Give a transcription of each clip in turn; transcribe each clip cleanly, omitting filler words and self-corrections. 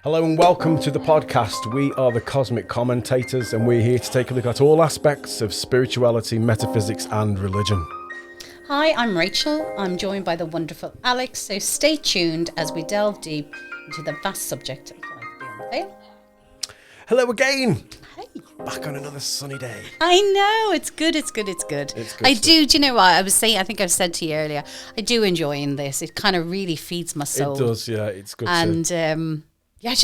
Hello and welcome to the podcast. We are the Cosmic Commentators and we're here to take a look at all aspects of spirituality, metaphysics and religion. Hi, I'm Rachel. I'm joined by the wonderful Alex, so stay tuned as we delve deep into the vast subject of life beyond the veil. Hello again. Hey. Back on another sunny day. I know, it's good. It's good I do you know what I was saying? I think I've said to you earlier, I do enjoying this. It kind of really feeds my soul. It does, yeah, it's good. And yeah,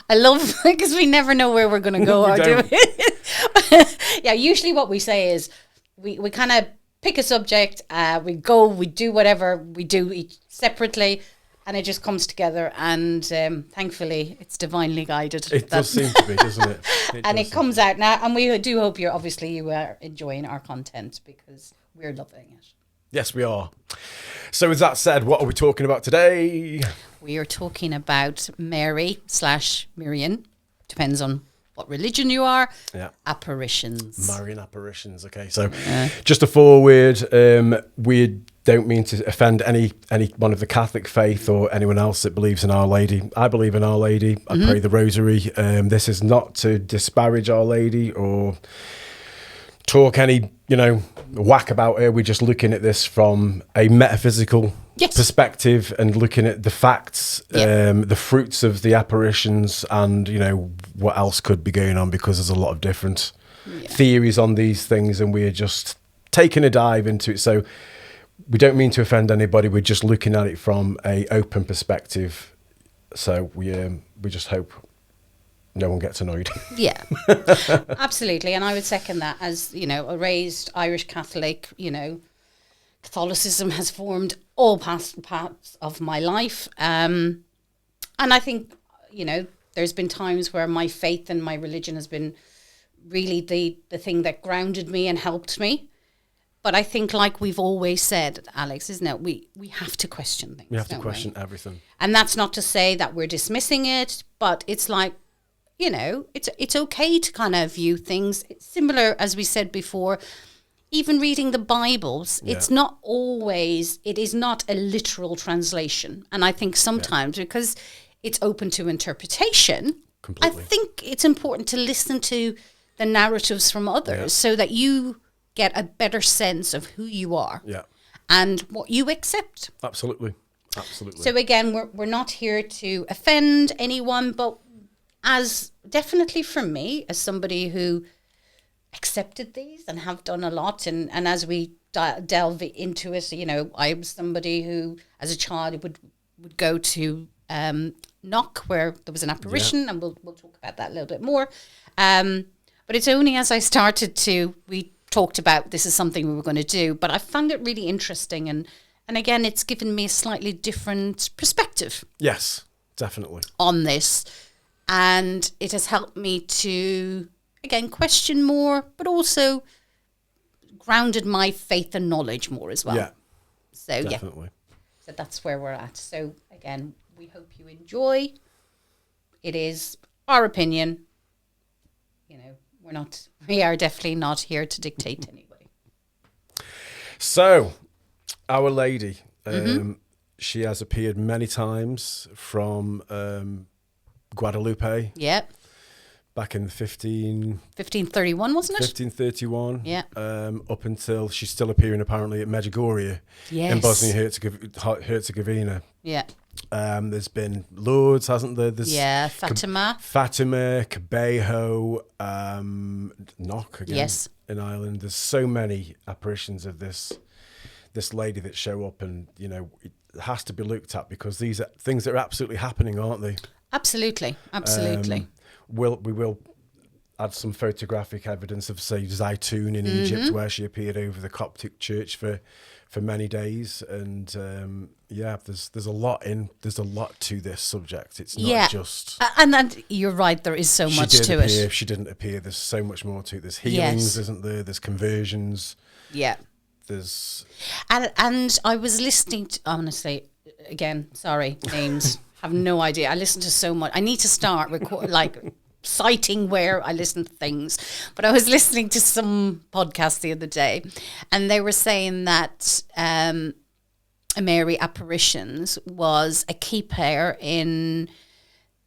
I love because we never know where we're going to go or do it. Yeah, usually what we say is we kind of pick a subject, we do whatever we do each separately, and it just comes together. And thankfully, it's divinely guided. It does seem to be, doesn't it? It comes out now, and we do hope you are enjoying our content because we're loving it. Yes, we are. So with that said, what are we talking about today? We are talking about Mary/Marian, depends on what religion you are. Yeah. Apparitions. Marian apparitions. Okay, so just a forward. We don't mean to offend any one of the Catholic faith or anyone else that believes in Our Lady. I believe in Our Lady. I pray the Rosary. This is not to disparage Our Lady or talk any whack about her. We're just looking at this from a metaphysical perspective and looking at the facts, the fruits of the apparitions, and what else could be going on, because there's a lot of different theories on these things, and we're just taking a dive into it. So we don't mean to offend anybody. We're just looking at it from a open perspective. So we just hope no one gets annoyed. Yeah, absolutely. And I would second that. As a raised Irish Catholic, Catholicism has formed all parts of my life. And I think, there's been times where my faith and my religion has been really the thing that grounded me and helped me. But I think, like we've always said, Alex, isn't it? We have to question things. We have to question everything. And that's not to say that we're dismissing it, but it's like, it's okay to kind of view things. It's similar, as we said before, even reading the Bibles, it is not a literal translation. And I think sometimes because it's open to interpretation, completely. I think it's important to listen to the narratives from others so that you get a better sense of who you are and what you accept. Absolutely. So again, we're not here to offend anyone, but as definitely for me, as somebody who accepted these and have done a lot, and as we delve into it, I was somebody who, as a child, would go to Knock, where there was an apparition, and we'll talk about that a little bit more. But it's only as I started we talked about this is something we were going to do, but I found it really interesting, and again, it's given me a slightly different perspective. Yes, definitely. On this. And it has helped me to, again, question more, but also grounded my faith and knowledge more as well. Yeah, so definitely. So that's where we're at. So again, we hope you enjoy. It is our opinion. We are definitely not here to dictate anyway. So, Our Lady, she has appeared many times from Guadalupe. Yeah. Back in the 1531, wasn't it? 1531. Yeah. Up until she's still appearing apparently at Medjugorje in Bosnia-Herzegovina. Yeah. There's been Lourdes, hasn't there? There's Fatima. Fatima, Cabejo, Knock again in Ireland. There's so many apparitions of this lady that show up, and it has to be looked at because these are things that are absolutely happening, aren't they? Absolutely. We will add some photographic evidence of, say, ZEITOUN in Egypt, where she appeared over the Coptic church for many days, and there's a lot to this subject. It's not just and you're right. There is so much to it. If she didn't appear, there's so much more to it. There's healings, isn't there? There's conversions. Yeah. There's and I was listening to, honestly, again, sorry, names. Have no idea. I listen to so much. I need to start citing where I listen to things. But I was listening to some podcast the other day, and they were saying that Mary Apparitions was a key player in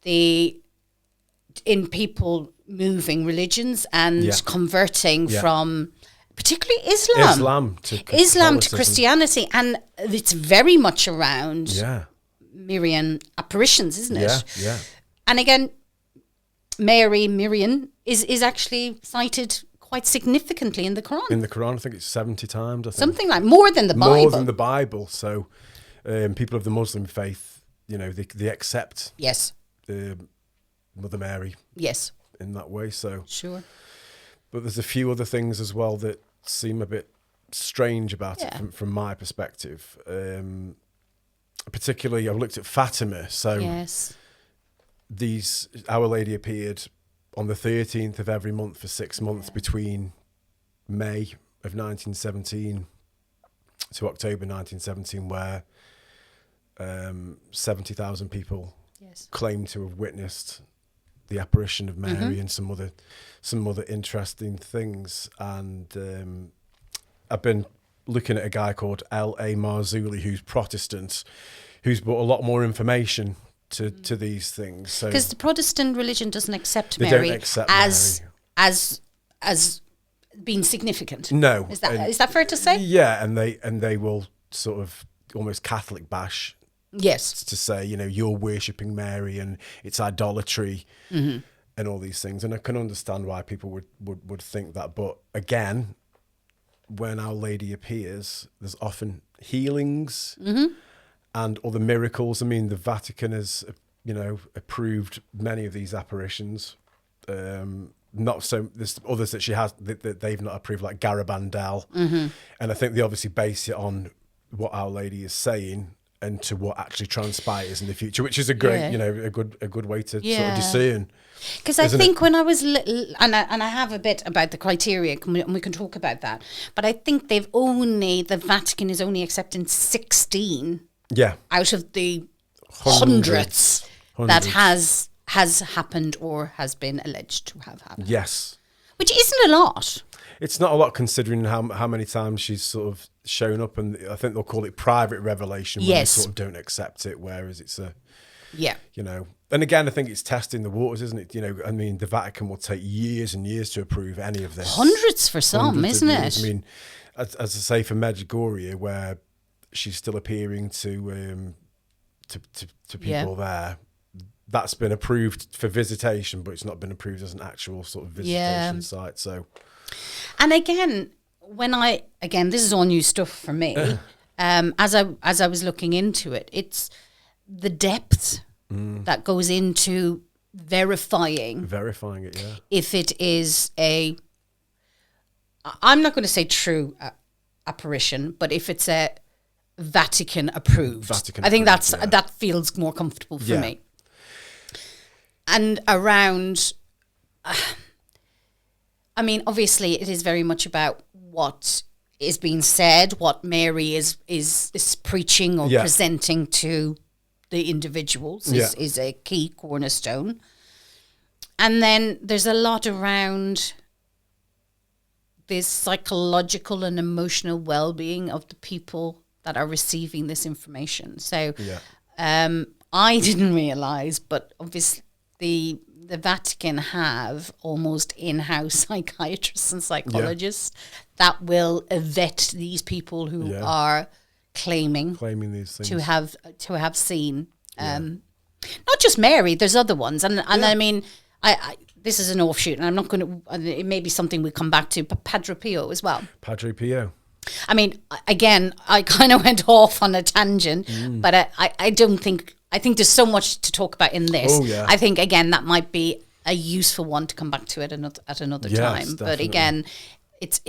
in people moving religions and Yeah. converting Yeah. from particularly Islam to to Catholicism. Christianity, and it's very much around Yeah, Marian apparitions, isn't yeah, it? yeah. And again, Marian is actually cited quite significantly in the Quran. In the Quran, I think it's 70 times. I think. Something like more than the Bible. More than the Bible. So people of the Muslim faith, you know, they accept Yes. Mother Mary Yes. in that way. So, Sure. but there's a few other things as well that seem a bit strange about Yeah. it from my perspective. Particularly, I've looked at Fatima. So Yes. Our Lady appeared on the 13th of every month for 6 months between May of 1917 to October 1917, where 70,000 people Yes. claim to have witnessed the apparition of Mary and some other interesting things. And I've been looking at a guy called L.A. MARZULI, who's Protestant, who's brought a lot more information to these things. So Because the Protestant religion doesn't accept They Mary don't accept as Mary. as being significant. No, Is that and- is that fair to say? Yeah, and they will sort of almost Catholic bash Yes. to say, you know, you're worshipping Mary and it's idolatry and all these things. And I can understand why people would think that. But again, when Our Lady appears, there's often healings and other miracles. I mean, the Vatican has, you know, approved many of these apparitions. Not so, there's others that she has that they've not approved, like Garabandal. And I think they obviously base it on what Our Lady is saying and to what actually transpires in the future, which is a great, Yeah. you know, a good way to sort Yeah. of discern. Because I Isn't think when I was little, and I have a bit about the criteria, and we can talk about that. But I think the Vatican is only accepting 16 Yeah. out of the Hundreds. hundreds that has happened or has been alleged to have happened, Yes. which isn't a lot. It's not a lot considering how many times she's sort of shown up, and I think they'll call it private revelation when Yes. they sort of don't accept it, whereas it's Yeah. you know, and again, I think it's testing the waters, isn't it? You know, I mean, the Vatican will take years and years to approve any of this. Hundreds for some, Hundreds of isn't years. it? I mean, as I say, for Medjugorje, where she's still appearing to people there, that's been approved for visitation, but it's not been approved as an actual sort of visitation site. So, And again, this is all new stuff for me. As I was looking into it, it's the depth that goes into verifying verifying it, yeah. if it is I'm not going to say true apparition, but if it's a Vatican approved. I think Vatican approved, that feels more comfortable for Yeah. me. And around, I mean, obviously it is very much about what is being said, what Mary is preaching or Yeah. presenting to the individuals is a key cornerstone. And then there's a lot around this psychological and emotional well-being of the people that are receiving this information. So I didn't realize, but obviously the Vatican have almost in-house psychiatrists and psychologists that will vet these people who are claiming these things to have seen not just Mary, there's other ones, and I mean I this is an offshoot, and I'm not going to, it may be something we come back to, but Padre Pio as well. Padre Pio. I mean, again, I kind of went off on a tangent, but I don't think, I think there's so much to talk about in this. Oh, yeah. I think, again, that might be a useful one to come back to at another Yes, time. But definitely. again, it's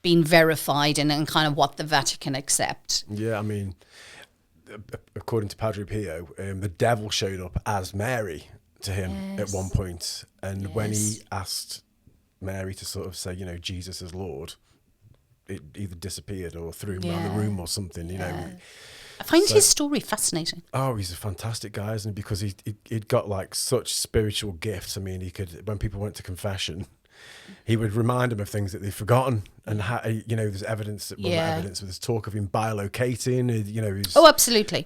been verified and kind of what the Vatican accept. Yeah, I mean, according to Padre Pio, the devil showed up as Mary to him at one point, and when he asked Mary to sort of say, you know, Jesus is Lord, it either disappeared or threw him around the room or something, you know. I find his story fascinating. Oh, he's a fantastic guy, isn't he? Because he'd got like such spiritual gifts. I mean, he could, when people went to confession, he would remind them of things that they've forgotten, and how, you know, there's evidence that there's talk of him bilocating. You know, oh, absolutely,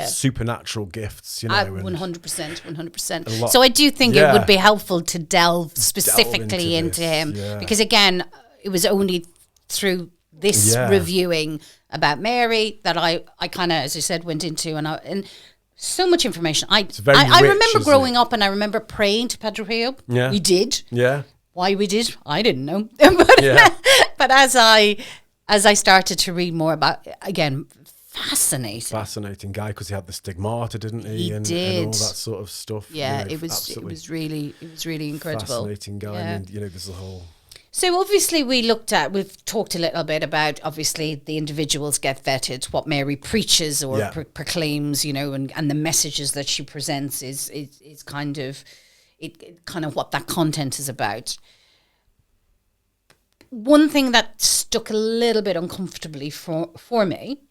supernatural gifts. You know, 100%. So I do think it would be helpful to delve specifically into him, because again, it was only through this reviewing about Mary that I kind of, as I said, went into, and so much information. I remember growing up, and I remember praying to Padre Pio. Yeah, we did. Yeah. Why we did, I didn't know. But as I started to read more about, again, fascinating guy, because he had the stigmata, didn't he? And all that sort of stuff. Yeah, you know, it was really incredible. Fascinating guy. Yeah. And you know, there's a whole. So obviously we've talked a little bit about, obviously the individuals get vetted, what Mary preaches or proclaims, you know, and the messages that she presents is kind of what that content is about. One thing that stuck a little bit uncomfortably for me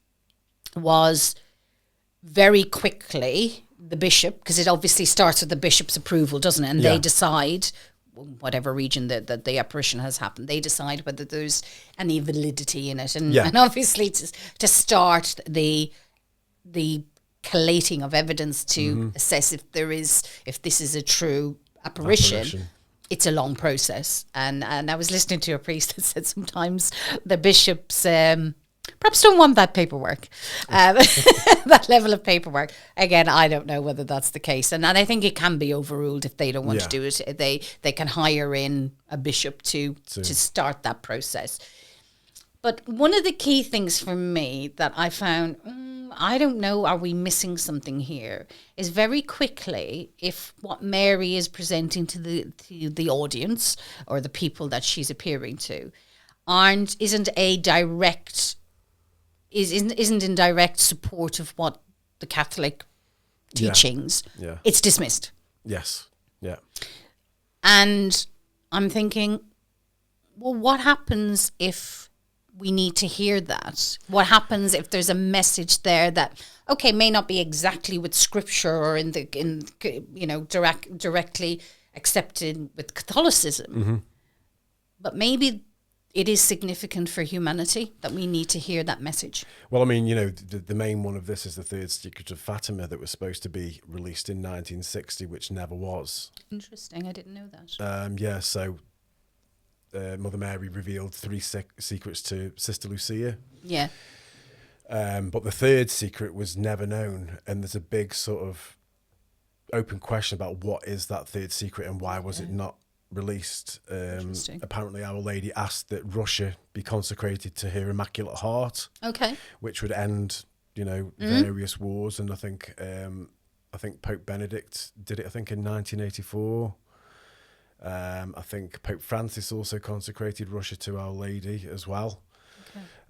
was very quickly the bishop, because it obviously starts with the bishop's approval, doesn't it? And they decide, whatever region that the apparition has happened, they decide whether there's any validity in it. And obviously to start the collating of evidence to assess if this is a true apparition. It's a long process, and I was listening to a priest that said sometimes the bishops perhaps don't want that paperwork, that level of paperwork. Again, I don't know whether that's the case, and I think it can be overruled if they don't want to do it. They can hire in a bishop to start that process. But one of the key things for me that I found, I don't know, are we missing something here? Is very quickly, if what Mary is presenting to the audience or the people that she's appearing to isn't in direct support of what the Catholic teachings, it's dismissed. Yes. Yeah. And I'm thinking, well, what happens if we need to hear that? What happens if there's a message there that, okay, may not be exactly with scripture or directly accepted with Catholicism, but maybe it is significant for humanity that we need to hear that message? Well, I mean, you know, the main one of this is the third secret of Fatima that was supposed to be released in 1960, which never was. Interesting. I didn't know that. So Mother Mary revealed 3 secrets to Sister Lucia. Yeah. But the third secret was never known. And there's a big sort of open question about what is that third secret and why was it not released. Apparently Our Lady asked that Russia be consecrated to her Immaculate Heart. Okay. Which would end, you know, various wars. And I think Pope Benedict did it, I think, in 1984. I think Pope Francis also consecrated Russia to Our Lady as well.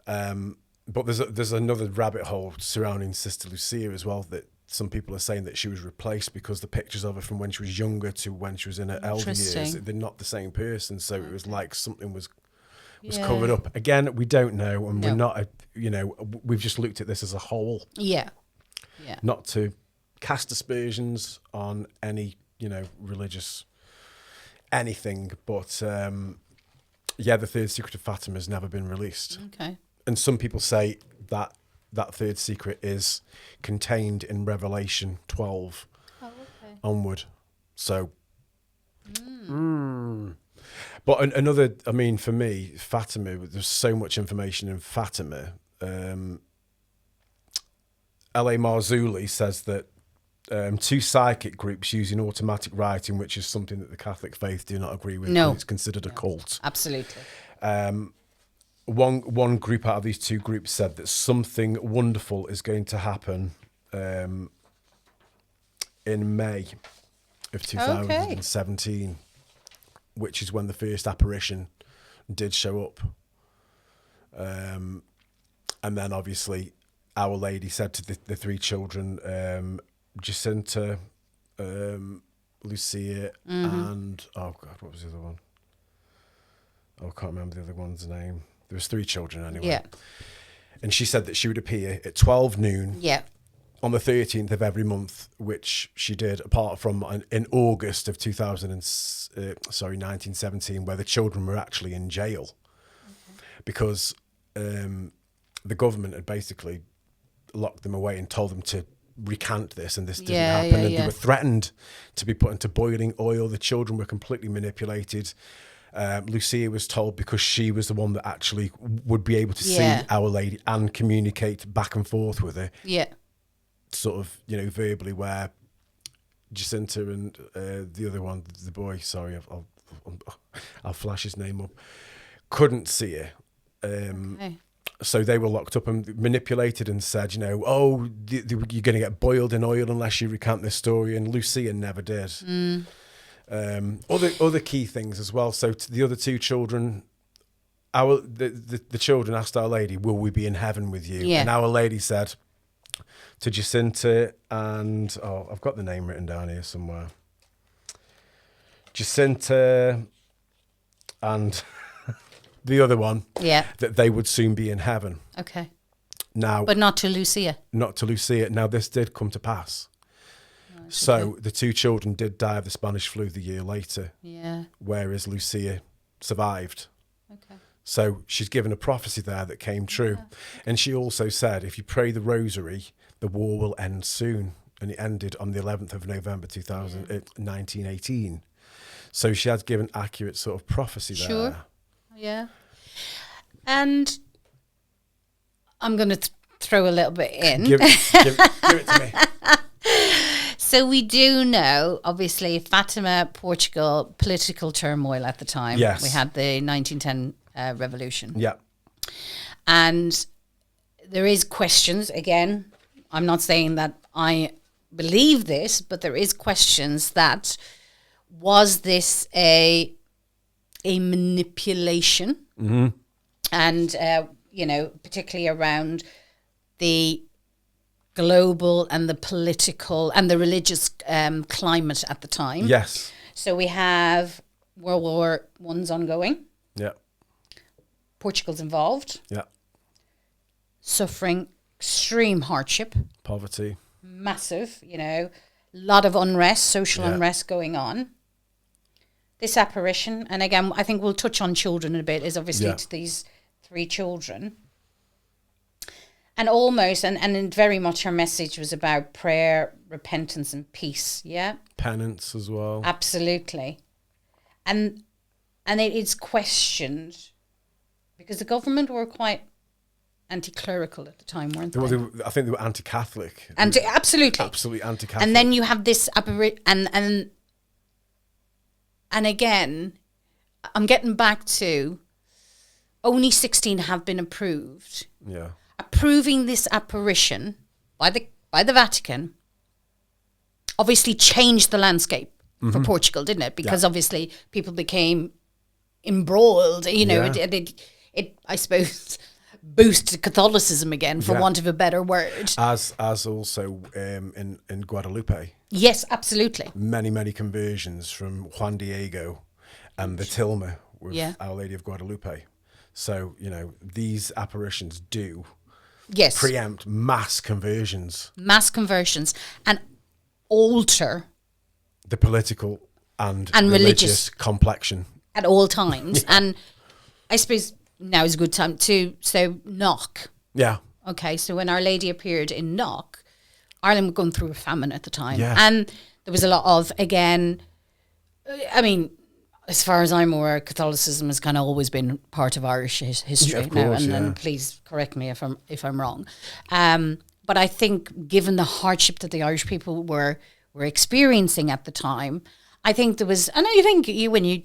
Okay. But there's another rabbit hole surrounding Sister Lucia as well, that some people are saying that she was replaced because the pictures of her from when she was younger to when she was in her elder years, they're not the same person. So it was like something was covered up. Again, we don't know, and we're not, we've just looked at this as a whole. Yeah. Not to cast aspersions on any, religious anything, but the third secret of Fatima has never been released. Okay. And some people say that third secret is contained in Revelation 12 onward. So, but another, I mean, for me, Fatima, there's so much information in Fatima. L.A. Marzulli says that 2 psychic groups using automatic writing, which is something that the Catholic faith do not agree with. No. It's considered a cult. Absolutely. One group out of these 2 groups said that something wonderful is going to happen in May of 2017, which is when the first apparition did show up. And then obviously Our Lady said to the 3 children, Jacinta, Lucia, and oh God, what was the other one? Oh, I can't remember the other one's name. There was 3 children anyway. Yeah. And she said that she would appear at 12 noon on the 13th of every month, which she did, apart from in August of 1917, where the children were actually in jail because the government had basically locked them away and told them to recant this, and this didn't happen. And they were threatened to be put into boiling oil. The children were completely manipulated. Lucia was told, because she was the one that actually would be able to see Our Lady and communicate back and forth with her. Yeah. Sort of, verbally, where Jacinta and the other one, the boy, sorry, I'll flash his name up, couldn't see her. So they were locked up and manipulated and said, you're going to get boiled in oil unless you recant this story. And Lucia never did. Other key things as well. So to the other two children, the children asked Our Lady, will we be in heaven with you? Yeah. And Our Lady said to Jacinta and, I've got the name written down here somewhere. Jacinta and the other one, that they would soon be in heaven. Okay. Now, but not to Lucia. Not to Lucia. Now, this did come to pass. So the two children did die of the Spanish flu the year later. Yeah. Whereas Lucia survived. Okay. So she's given a prophecy there that came true. Yeah. And she also said, if you pray the rosary, the war will end soon. And it ended on the 11th of November, 1918. So she has given accurate sort of prophecy there. Sure. Yeah. And I'm going to throw a little bit in. Give it to me. So we do know, obviously, Fatima, Portugal, political turmoil at the time. Yes. We had the 1910 revolution. Yeah. And there is questions, again, I'm not saying that I believe this, but there is questions that, was this a manipulation? Mm-hmm. And, particularly around the global and the political and the religious climate at the time. Yes. So we have World War I's ongoing. Yeah. Portugal's involved. Yeah. Suffering extreme hardship. Poverty. Massive, a lot of unrest, social unrest going on. This apparition, and again, I think we'll touch on children in a bit, is obviously to these three children. And almost, and very much her message was about prayer, repentance and peace, Penance as well. Absolutely. And it is questioned because the government were quite anti-clerical at the time, weren't they? I think they were anti-Catholic. Absolutely. Absolutely anti-Catholic. And then you have this, and again, I'm getting back to, only 16 have been approved. Yeah. Approving this apparition by the Vatican obviously changed the landscape for Portugal, didn't it? Because obviously people became embroiled. It I suppose boosted Catholicism again, for want of a better word. As also in Guadalupe. Yes, absolutely. Many conversions from Juan Diego and the Tilma with Our Lady of Guadalupe. So these apparitions do. Yes. Preempt mass conversions. And alter the political and religious complexion. At all times. And I suppose now is a good time to Knock. Yeah. Okay, so when Our Lady appeared in Knock, Ireland was going through a famine at the time. Yeah. And there was a lot of, again, as far as I'm aware, Catholicism has kind of always been part of Irish history. Yeah, of course, and please correct me if I'm wrong. But I think, given the hardship that the Irish people were experiencing at the time, I think there was, and I think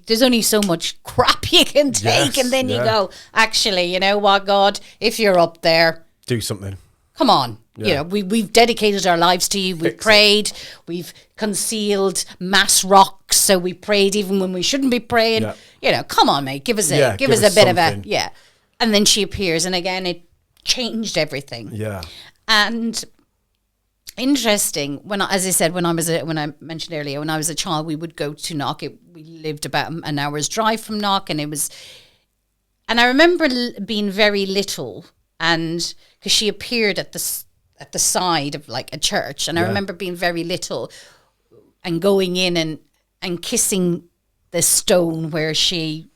there's only so much crap you can take, and then you go, actually, you know what, God, if you're up there, do something. Come on. Yeah. We've dedicated our lives to you. We've prayed. We've concealed mass rocks, so we prayed even when we shouldn't be praying. Yeah. Come on, mate. Give us a bit something. Of a And then she appears, and again, it changed everything. Yeah. And interesting, when I mentioned earlier, when I was a child, we would go to Knock. We lived about an hour's drive from Knock, and I remember being very little, and because she appeared at at the side of like a church, and I Yeah. remember being very little and going in and kissing the stone where she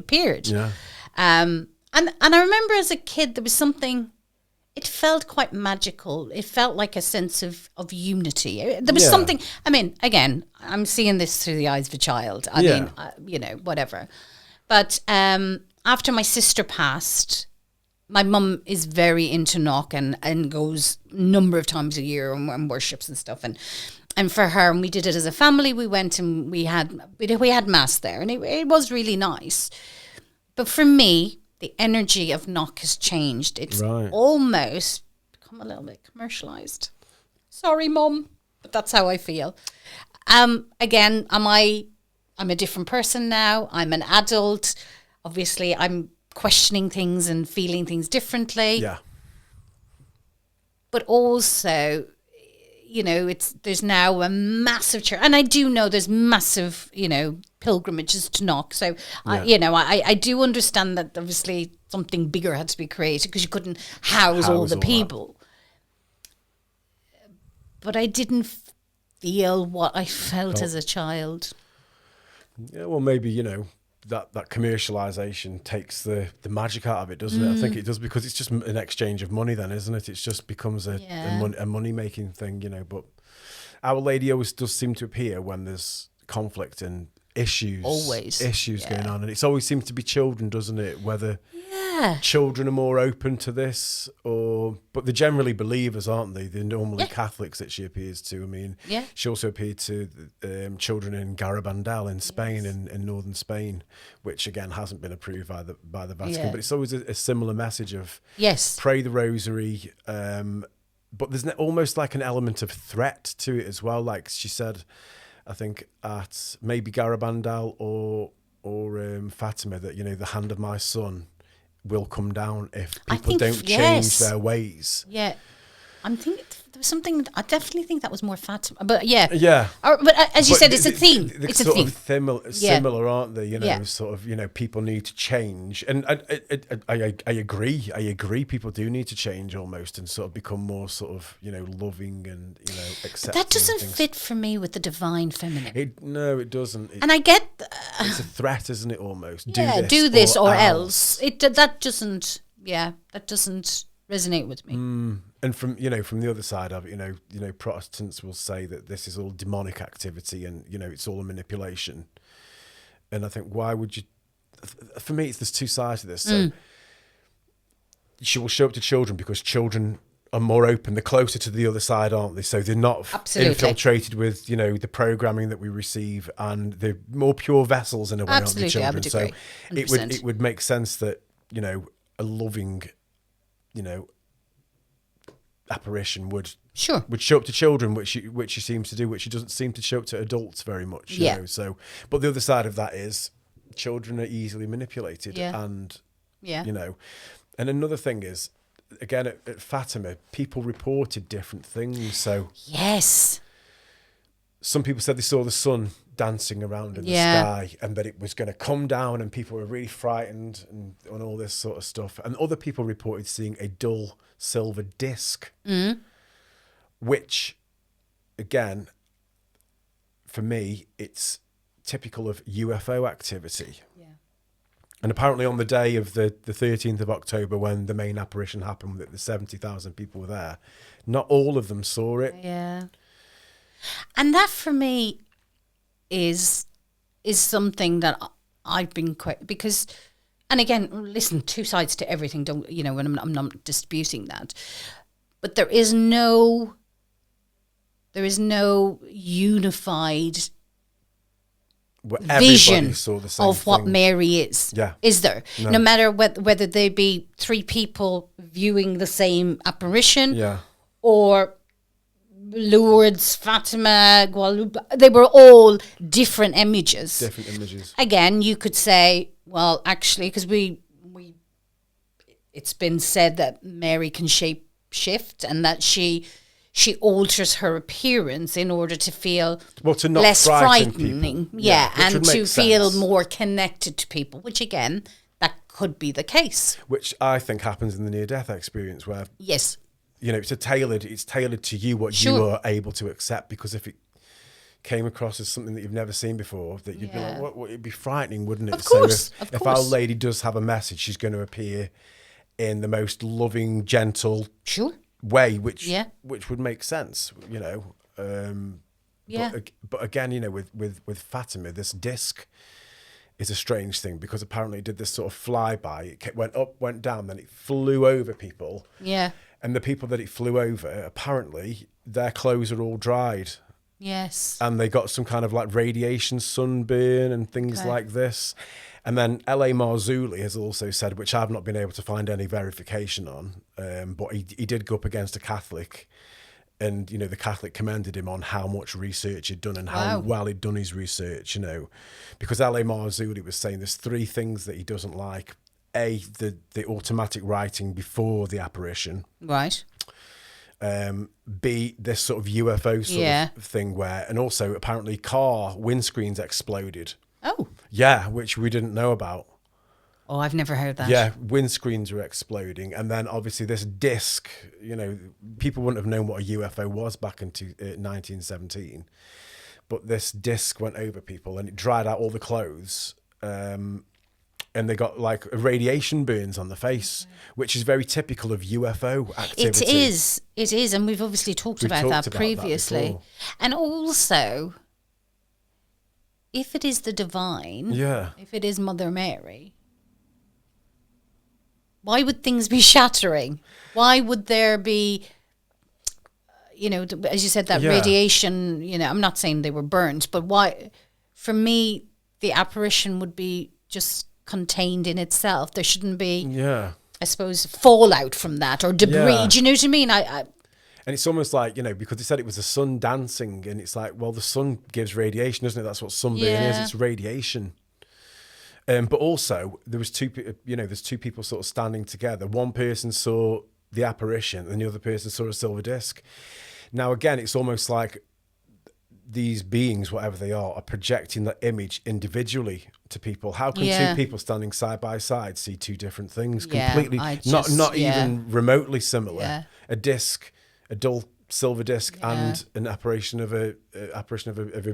appeared. Yeah. And I remember as a kid there was something. It felt quite magical. It felt like a sense of unity. There was Yeah. something. I mean, again, I'm seeing this through the eyes of a child. I Yeah. mean, you know, whatever. But after my sister passed, my mum is very into knock and goes a number of times a year and worships and stuff. And for her, and we did it as a family. We went and we had mass there, and it was really nice. But for me, the energy of knock has changed. It's Right. almost become a little bit commercialized. Sorry, Mum, but that's how I feel. Again, I'm a different person now. I'm an adult. Obviously, I'm questioning things and feeling things differently. Yeah. But also, you know, there's now a massive church, and I do know there's massive, you know, pilgrimages to knock. So, I do understand that obviously something bigger had to be created because you couldn't house all the people. But I didn't feel what I felt as a child. Yeah, well, maybe, you know, that commercialization takes the magic out of it, doesn't it? I think it does, because it's just an exchange of money then, isn't it? It just becomes a money-making thing, you know. But Our Lady always does seem to appear when there's conflict and issues. Always. Issues going on. And it's always seems to be children, doesn't it? Whether Yeah. children are more open to this, but they're generally believers, aren't they? They're normally Catholics that she appears to. I mean, she also appeared to children in Garabandal in Spain, in northern Spain, which again hasn't been approved by the Vatican. But it's always a similar message of pray the rosary. But there's almost like an element of threat to it as well. Like she said, I think at maybe Garabandal or Fatima, that, you know, the hand of my son will come down if people don't change their ways. Yeah. I'm thinking there was something. I definitely think that was more Fatima, but yeah. But as you said, it's a theme. It's a theme. Similar, aren't they? You know, sort of. You know, people need to change, and I agree. I agree. People do need to change almost, and sort of become more sort of, you know, loving and, you know, accepting. That doesn't fit for me with the divine feminine. No, it doesn't. And I get it's a threat, isn't it? Almost. Do this or else. That doesn't. Yeah, that doesn't resonate with me. And from the other side of it, you know, Protestants will say that this is all demonic activity, and, you know, it's all a manipulation. And I think, why would you? For me, there's two sides to this. So she will show up to children because children are more open. They're closer to the other side, aren't they? So they're not infiltrated with, you know, the programming that we receive, and they're more pure vessels in a way, aren't they, children? So it would make sense that, you know, a loving, you know, apparition would show up to children, which she seems to do, which she doesn't seem to show up to adults very much. You know? So, but the other side of that is children are easily manipulated, and you know. And another thing is, again, at Fatima, people reported different things. So some people said they saw the sun dancing around in the sky, and that it was going to come down, and people were really frightened and all this sort of stuff. And other people reported seeing a dull silver disc, which, again, for me, it's typical of UFO activity. And apparently on the day of the 13th of October, when the main apparition happened, that the 70,000 people were there, not all of them saw it. And that for me is something that I've been quite, because, and again, listen, two sides to everything, don't, you know, and I'm not disputing that, but there is no unified vision of what Mary is. Is there? No matter whether they be three people viewing the same apparition, or Lourdes, Fatima, Guadalupe, they were all different images. Again, you could say, well, actually, because it's been said that Mary can shape shift, and that she alters her appearance in order to feel to not less frightening. And to feel sense. more connected to people, which again, that could be the case. Which I think happens in the near-death experience, where you know, it's tailored to you, what Sure. you are able to accept, because if it came across as something that you've never seen before, that you'd be like, what, it'd be frightening, wouldn't it? Of course, so if Our Lady does have a message, she's going to appear in the most loving, gentle way, which would make sense, you know. But again, you know, with Fatima, this disc is a strange thing, because apparently it did this sort of flyby. It went up, went down, then it flew over people. Yeah. And the people that it flew over, apparently, their clothes are all dried. Yes. And they got some kind of like radiation sunburn and things like this. And then LA Marzulli has also said, which I've not been able to find any verification on, but he did go up against a Catholic. And, you know, the Catholic commended him on how much research he'd done and how well he'd done his research, you know. Because LA Marzulli was saying there's 3 things that he doesn't like. A, the automatic writing before the apparition. Right. B, this sort of UFO sort of thing where, and also apparently car windscreens exploded. Oh. Yeah, which we didn't know about. Oh, I've never heard that. Yeah, windscreens were exploding. And then obviously this disc, you know, people wouldn't have known what a UFO was back in 1917. But this disc went over people and it dried out all the clothes. And they got like radiation burns on the face, which is very typical of UFO activity. It is. And we've obviously talked about that previously. And also, if it is the divine, if it is Mother Mary, why would things be shattering? Why would there be, you know, as you said, that radiation, you know, I'm not saying they were burned, but why, for me, the apparition would be just contained in itself. There shouldn't be, I suppose, fallout from that or debris. Do you know what I mean? And it's almost like, you know, because they said it was the sun dancing, and it's like, well, the sun gives radiation, doesn't it? That's what sunburn is. It's radiation. But also, there's two people sort of standing together. One person saw the apparition, and the other person saw a silver disc. Now, again, it's almost like these beings, whatever they are projecting that image individually to people. How can 2 people standing side by side see 2 different things completely, not even remotely similar? A disc, a dull silver disc, and an apparition of a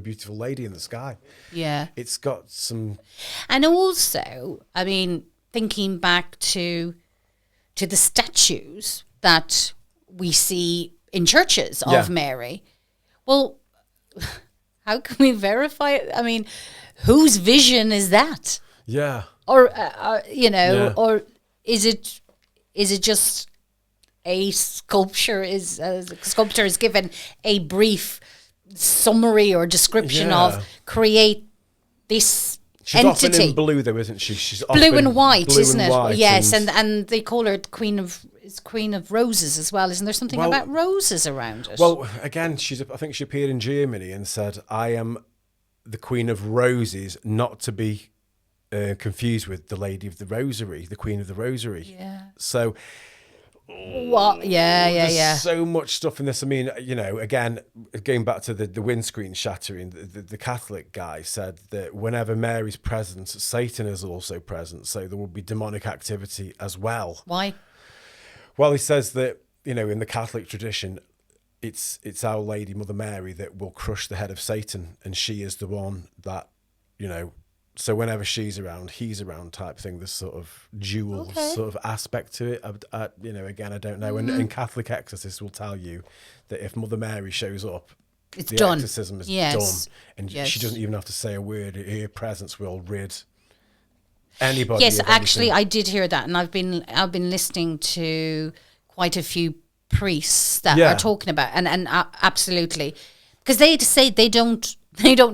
beautiful lady in the sky. Yeah, it's got some. And also, I mean, thinking back to the statues that we see in churches of Mary. Well, how can we verify it? I mean, whose vision is that? Yeah. Or you know, or is it just a sculpture sculptor is given a brief summary or description of create this She's entity. often in blue, though, isn't she? She's blue and white, isn't it? White, yes, and they call her Queen of Roses as well. Isn't there something about roses around it? Well, again, I think she appeared in Germany and said, "I am the Queen of Roses, not to be confused with the Lady of the Rosary, the Queen of the Rosary." Yeah. So. What? There's so much stuff in this. I mean, you know, again, going back to the windscreen shattering, the Catholic guy said that whenever Mary's present, Satan is also present. So there will be demonic activity as well. Why? Well, he says that, you know, in the Catholic tradition, it's Our Lady, Mother Mary, that will crush the head of Satan. And she is the one that, you know, so whenever she's around, he's around type thing, this sort of dual sort of aspect to it. You know, again, I don't know. And Catholic exorcists will tell you that if Mother Mary shows up, it's the done. Exorcism is done. And she doesn't even have to say a word. Her presence will rid anybody. Yes, actually, I did hear that. And I've been listening to quite a few priests that are talking about, and absolutely. Because they say they don't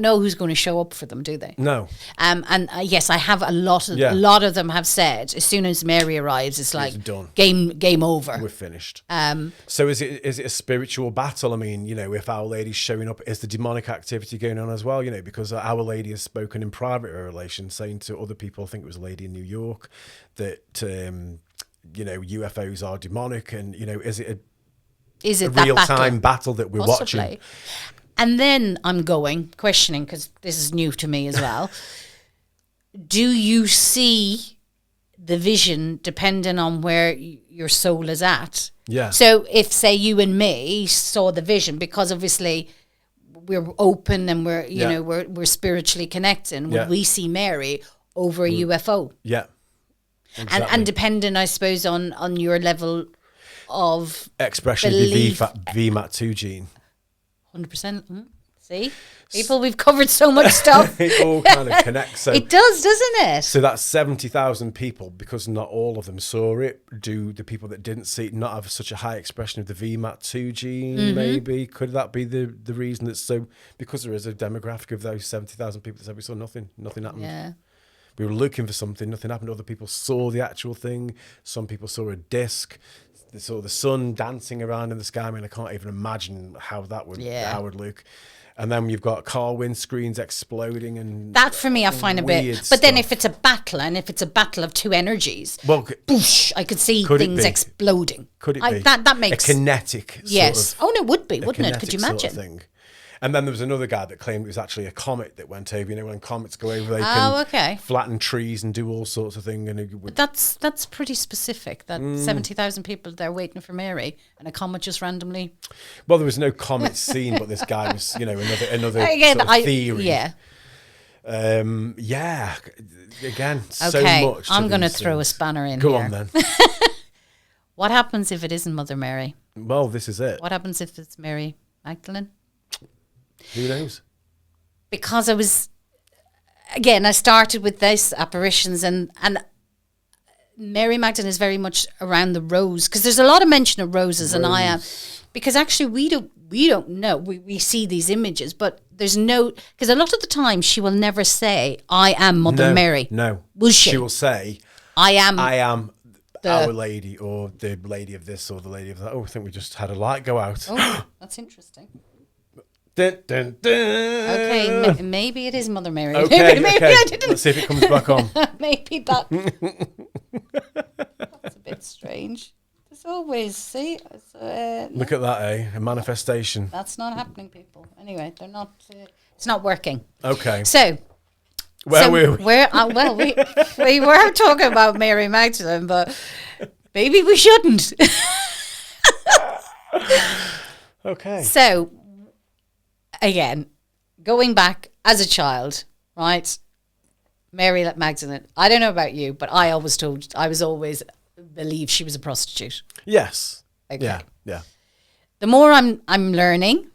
know who's going to show up for them, do they? No. And yes, I have a lot of them have said as soon as Mary arrives, it's like done. Game over. We're finished. So is it a spiritual battle? I mean, you know, if Our Lady's showing up, is the demonic activity going on as well? You know, because Our Lady has spoken in private relations, saying to other people, I think it was a lady in New York, that you know, UFOs are demonic, and you know, is it a real-time battle that we're watching? And then I'm questioning, because this is new to me as well. Do you see the vision depending on where your soul is at. Yeah. So if, say, you and me saw the vision, because obviously we're open and we're, you know, we're spiritually connecting, would we see Mary over a UFO? Yeah. Exactly. And depending, I suppose, on your level of expression belief, of the VMAT2 gene. 100%. See? People, we've covered so much stuff. It all kind of connects. So, it does, doesn't it? So that's 70,000 people, because not all of them saw it. Do the people that didn't see it not have such a high expression of the VMAT2 gene, maybe? Could that be the reason that's so... Because there is a demographic of those 70,000 people that said we saw nothing. Nothing happened. Yeah. We were looking for something. Nothing happened. Other people saw the actual thing. Some people saw a disc. They saw the sun dancing around in the sky. I mean, I can't even imagine how that would, how it would look. And then you've got car windscreens exploding, and that for me I find a bit. But then if it's a battle, and if it's a battle of two energies, well, boosh, I could see things exploding. Could it be that makes a kinetic? Yes. Sort of, oh no, it would be, wouldn't it? Could you imagine? Sort of thing. And then there was another guy that claimed it was actually a comet that went over. You know, when comets go over, they can flatten trees and do all sorts of things. And it would... That's pretty specific. That 70,000 people there waiting for Mary, and a comet just randomly. Well, there was no comet seen, but this guy was, you know, another again, sort of theory. Yeah. Yeah. Again, okay, so much. I'm going to throw a spanner in Go here. on then. What happens if it isn't Mother Mary? Well, this is it. What happens if it's Mary Magdalene? Who knows? Because I started with this apparitions, and Mary Magdalene is very much around the rose, because there's a lot of mention of roses, and I am, because actually we don't know. We see these images, but there's no, because a lot of the time she will never say, I am Mother Mary. No. Will she? She will say, I am Our Lady, or the Lady of this, or the Lady of that. Oh, I think we just had a light go out. Oh, that's interesting. Dun, dun, dun. Okay, maybe it is Mother Mary. Okay, maybe okay. I didn't. Let's see if it comes back on. Maybe that's a bit strange. There's always, Look at that, eh? A manifestation. That's not happening, people. Anyway, they're not. It's not working. Okay. So. Where were we? We were talking about Mary Magdalene, but maybe we shouldn't. Okay. So, again, going back as a child, right? Mary Magdalene. I don't know about you, but I was always believed she was a prostitute. Yes. Okay. Yeah. The more I'm learning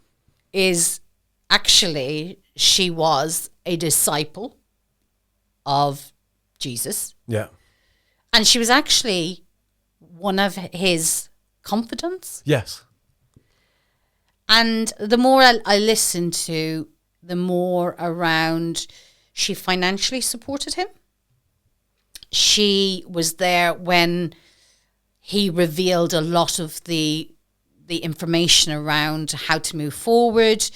is actually she was a disciple of Jesus. Yeah. And she was actually one of his confidants. Yes. And the more I listened to, the more around she financially supported him. She was there when he revealed a lot of the information around how to move forward.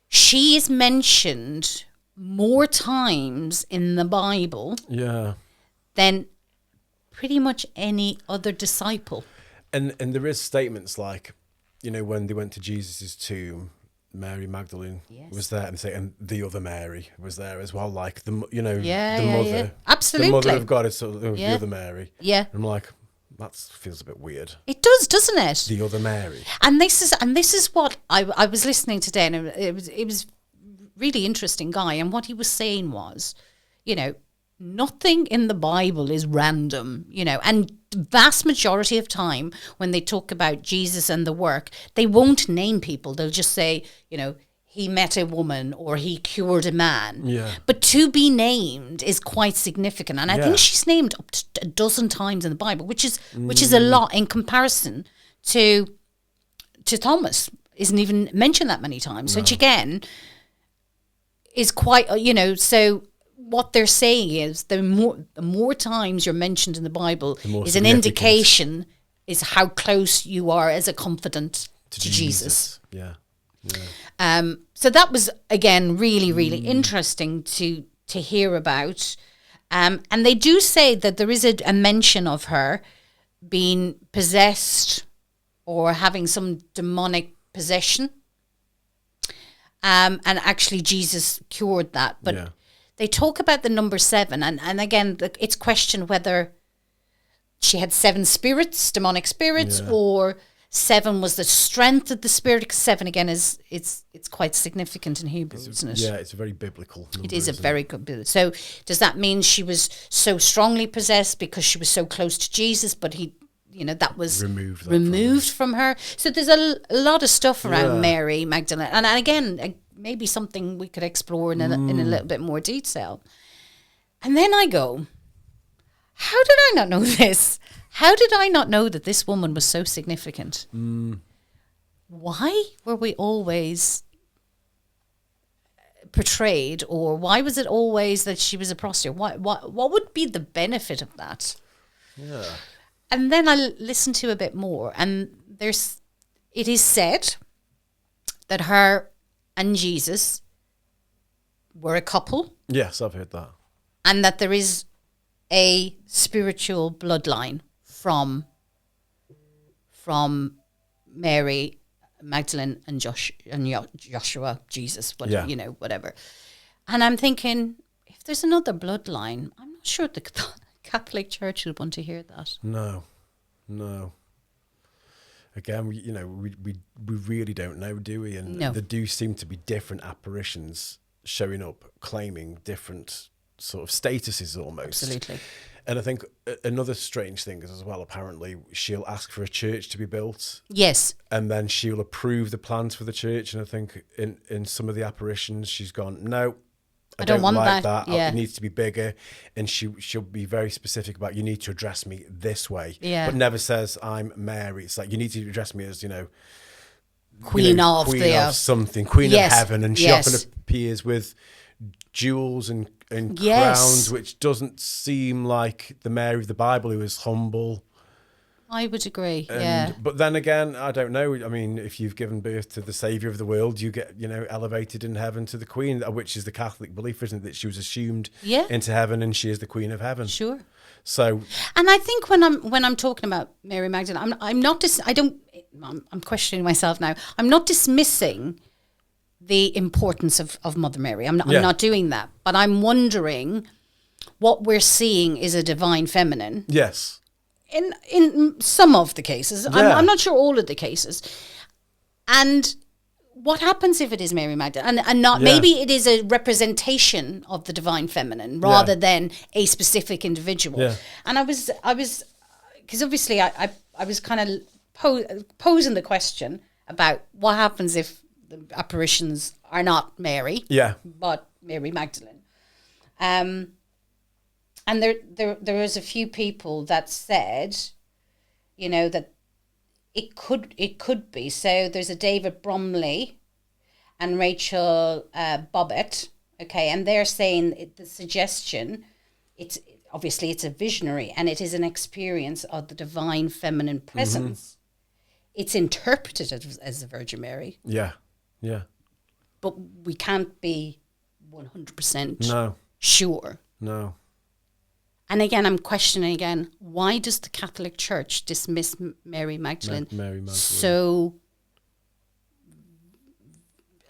She is mentioned more times in the Bible than pretty much any other disciple. And there is statements like, you know, when they went to Jesus' tomb, Mary Magdalene was there, and the other Mary was there as well, like the mother, absolutely, the mother of God is sort of the other Mary. Yeah, I'm like, that feels a bit weird. It does, doesn't it? The other Mary. And this is what I was listening today, and it was really interesting guy, and what he was saying was, you know, nothing in the Bible is random, you know, and the vast majority of time when they talk about Jesus and the work, they won't name people. They'll just say, you know, he met a woman or he cured a man. Yeah. But to be named is quite significant. And I think she's named up to a dozen times in the Bible, which is a lot in comparison to Thomas. Isn't even mentioned that many times, which again is quite, you know, so what they're saying is the more times you're mentioned in the Bible is an indication is how close you are as a confidant to Jesus. Yeah. So that was, again, really, really interesting to hear about. And they do say that there is a mention of her being possessed or having some demonic possession. And actually Jesus cured that. But they talk about the number 7. And again, it's questioned whether she had 7 spirits, demonic spirits, or 7 was the strength of the spirit. Because 7 again is it's quite significant in Hebrew, isn't it? Yeah, it's a very biblical number. It is a very good biblical. So does that mean she was so strongly possessed because she was so close to Jesus, but he, that was removed from her? So there's a lot of stuff around Mary Magdalene, and again, maybe something we could explore in a little bit more detail. And then I go, how did I not know this? How did I not know that this woman was so significant? Why were we always portrayed, or why was it always that she was a prostitute? What would be the benefit of that? Yeah. And then I listened to a bit more, and it is said that her and Jesus were a couple. Yes, I've heard that. And that there is a spiritual bloodline from Mary Magdalene and Joshua, Jesus, whatever. And I'm thinking, if there's another bloodline, I'm not sure the Catholic Church would want to hear that. No. Again, we really don't know, do we? And there do seem to be different apparitions showing up, claiming different sort of statuses almost. Absolutely. And I think another strange thing is as well, apparently, she'll ask for a church to be built. Yes. And then she'll approve the plans for the church. And I think in some of the apparitions, she's gone, no, I don't want like that. Yeah. It needs to be bigger. And she'll be very specific about, you need to address me this way. Yeah. But never says, I'm Mary. It's like, you need to address me as, Queen of something, Queen of Heaven. And she often appears with jewels and crowns, which doesn't seem like the Mary of the Bible, who is humble. I would agree. But then again, I don't know. I mean, if you've given birth to the Saviour of the world, you get, elevated in heaven to the Queen, which is the Catholic belief, isn't it? That she was assumed into heaven, and she is the Queen of heaven. Sure. So, and I think when I'm talking about Mary Magdalene, I'm questioning myself now. I'm not dismissing the importance of Mother Mary. I'm not doing that. But I'm wondering, what we're seeing is a divine feminine. Yes. In some of the cases. Yeah. I'm not sure all of the cases. And what happens if it is Mary Magdalene? And not maybe it is a representation of the divine feminine rather than a specific individual. Yeah. And I was because obviously I was kind of posing the question about what happens if the apparitions are not Mary, but Mary Magdalene. And there was a few people that said, that it could be. So there's a David Bromley and Rachel Bobbitt, okay, and they're saying the suggestion, it's obviously it's a visionary and it is an experience of the divine feminine presence. Mm-hmm. It's interpreted as the Virgin Mary. Yeah. Yeah. But we can't be 100% sure. No. And again, I'm questioning again, why does the Catholic Church dismiss Mary Magdalene, so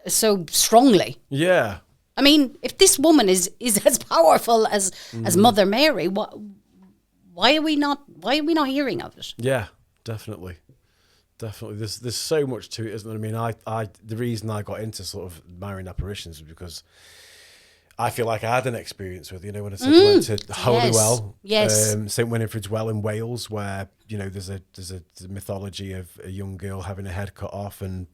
strongly? Yeah. I mean, if this woman is as powerful as Mother Mary, why are we not hearing of it? Yeah, definitely. Definitely, there's so much to it, isn't there? I mean, I the reason I got into sort of Marian apparitions was because I feel like I had an experience with, when I went to Holywell, St Winifred's Well in Wales, where there's a mythology of a young girl having her head cut off and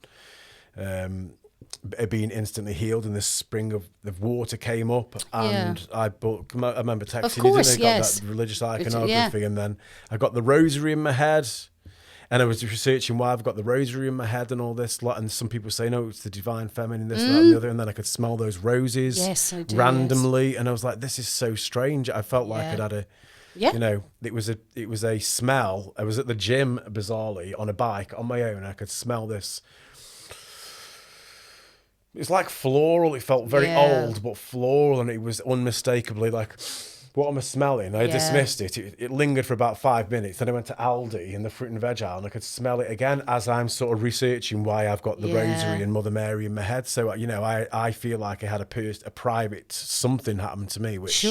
being instantly healed, and this spring of water came up, and I remember texting you, didn't I? Got that religious iconography, and then I got the rosary in my head. And I was researching why I've got the rosary in my head and all this lot. And some people say, no, it's the divine feminine, this, that, and the other. And then I could smell those roses randomly. Yes. And I was like, this is so strange. I felt like I'd had it was a smell. I was at the gym, bizarrely, on a bike on my own. And I could smell this. It was like floral. It felt very old, but floral. And it was unmistakably like... What am I smelling? I dismissed it. It lingered for about 5 minutes. Then I went to Aldi in the fruit and veg aisle, and I could smell it again as I'm sort of researching why I've got the rosary and Mother Mary in my head. So, I feel like I had a private something happened to me, which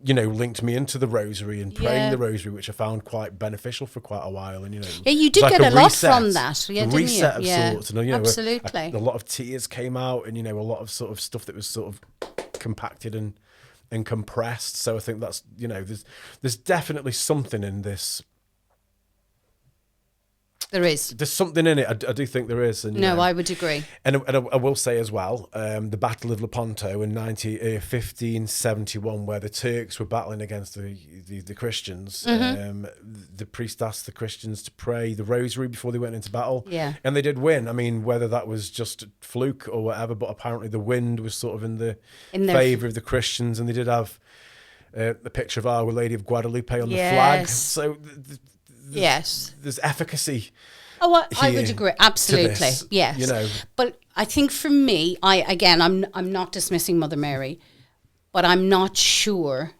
linked me into the rosary and praying the rosary, which I found quite beneficial for quite a while. And you did like get a lot from that, didn't reset you? of sorts. And Absolutely. a lot of tears came out, and a lot of sort of stuff that was sort of compacted and compressed. So I think that's there's definitely something in this. There is. There's something in it. I do think there is. And, I would agree. And I will say as well, the Battle of Lepanto in 1571, where the Turks were battling against the Christians, the priest asked the Christians to pray the rosary before they went into battle. Yeah. And they did win. I mean, whether that was just a fluke or whatever, but apparently the wind was sort of in favour of the Christians, and they did have the picture of Our Lady of Guadalupe on the flag. So... There's efficacy. Oh, I would agree. Absolutely. Yes. But I think for me, I'm not dismissing Mother Mary, but I'm not sure